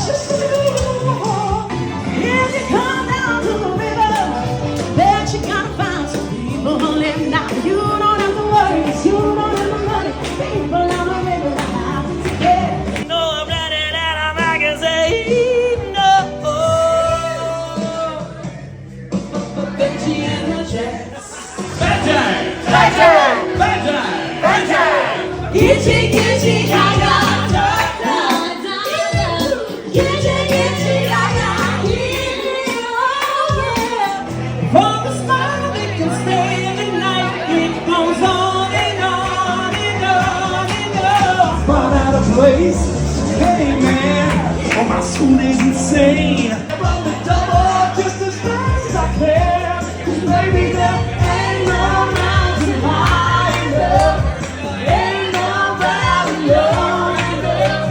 precious to you. If you come down to the river, bet you gotta find some people who live now. You don't have to worry, 'cause you don't have the money. People on the river have to take care. No, I'm running out of I can say no. Benji and the Jets. Bedtime! Bedtime! Bedtime! Bedtime! Itchy, itchy, gaga. Itchy, itchy, gaga. From the start we can stay the night. It goes on and on and on and on. Run out of place. Hey man, oh my school is insane. I run the double just as fast as I can. 'Cause baby, there ain't no mountain high enough. Ain't no valley low enough.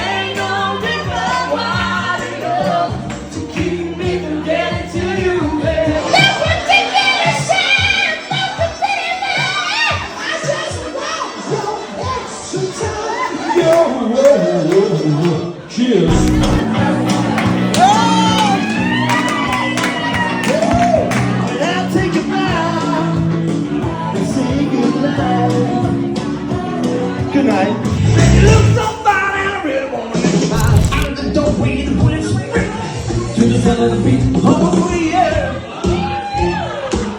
Ain't no river wide enough to keep me from getting to you, baby. That's ridiculous, Sam! That's ridiculous! I just want your extra time. Yo, whoa, whoa, whoa. Cheers. I'll take you back and say goodnight. Good night. You look so fine and I really wanna make you mine. Out the doorway, the bullets straight to the sound of the beat. Oh yeah.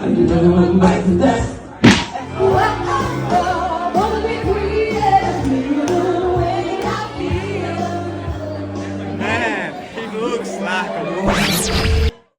And you never went back to that.